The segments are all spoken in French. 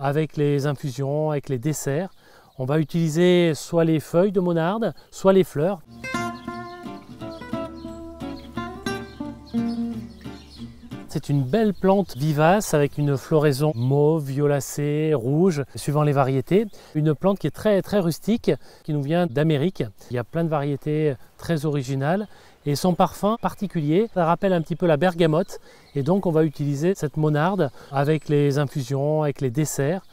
avec les infusions, avec les desserts. On va utiliser soit les feuilles de monarde, soit les fleurs. C'est une belle plante vivace avec une floraison mauve, violacée, rouge, suivant les variétés. Une plante qui est très rustique, qui nous vient d'Amérique. Il y a plein de variétés très originales et son parfum particulier, ça rappelle un petit peu la bergamote. Et donc on va utiliser cette monarde avec les infusions, avec les desserts.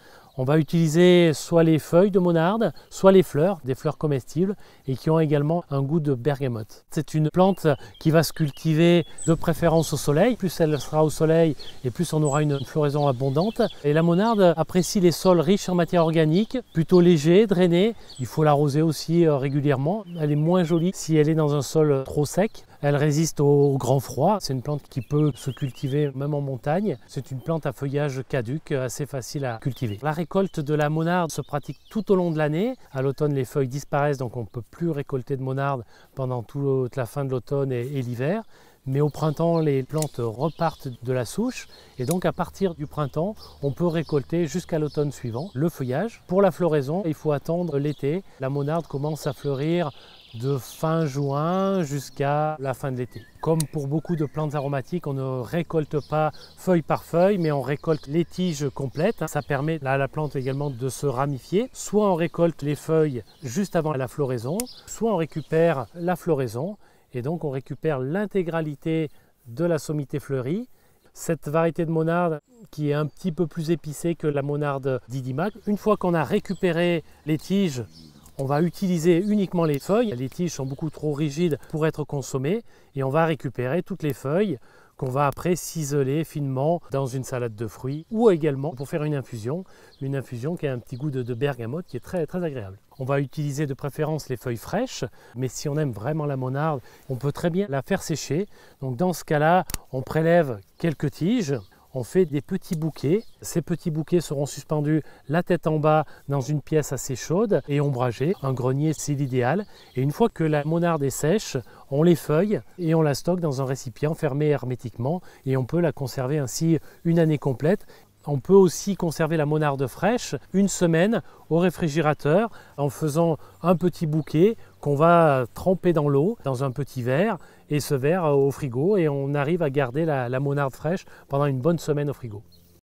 On va utiliser soit les feuilles de monarde, soit les fleurs, des fleurs comestibles et qui ont également un goût de bergamote. C'est une plante qui va se cultiver de préférence au soleil. Plus elle sera au soleil et plus on aura une floraison abondante. Et la monarde apprécie les sols riches en matière organique, plutôt légers, drainés. Il faut l'arroser aussi régulièrement. Elle est moins jolie si elle est dans un sol trop sec. Elle résiste au grand froid. C'est une plante qui peut se cultiver même en montagne. C'est une plante à feuillage caduc, assez facile à cultiver. La récolte de la monarde se pratique tout au long de l'année. À l'automne, les feuilles disparaissent, donc on ne peut plus récolter de monarde pendant toute la fin de l'automne et l'hiver. Mais au printemps, les plantes repartent de la souche et donc à partir du printemps, on peut récolter jusqu'à l'automne suivant le feuillage. Pour la floraison, il faut attendre l'été. La monarde commence à fleurir de fin juin jusqu'à la fin de l'été. Comme pour beaucoup de plantes aromatiques, on ne récolte pas feuille par feuille, mais on récolte les tiges complètes. Ça permet à la plante également de se ramifier. Soit on récolte les feuilles juste avant la floraison, soit on récupère la floraison et donc on récupère l'intégralité de la sommité fleurie. Cette variété de monarde qui est un petit peu plus épicée que la monarde d'Idimac. Une fois qu'on a récupéré les tiges, on va utiliser uniquement les feuilles. Les tiges sont beaucoup trop rigides pour être consommées et on va récupérer toutes les feuilles qu'on va après ciseler finement dans une salade de fruits ou également pour faire une infusion qui a un petit goût de bergamote qui est très agréable. On va utiliser de préférence les feuilles fraîches, mais si on aime vraiment la monarde, on peut très bien la faire sécher. Donc dans ce cas-là, on prélève quelques tiges. On fait des petits bouquets. Ces petits bouquets seront suspendus la tête en bas dans une pièce assez chaude et ombragée. Un grenier, c'est l'idéal. Et une fois que la monarde est sèche, on les feuille et on la stocke dans un récipient fermé hermétiquement et on peut la conserver ainsi une année complète. On peut aussi conserver la monarde fraîche une semaine au réfrigérateur en faisant un petit bouquet qu'on va tremper dans l'eau, dans un petit verre, et ce verre au frigo, et on arrive à garder la monarde fraîche pendant une bonne semaine au frigo.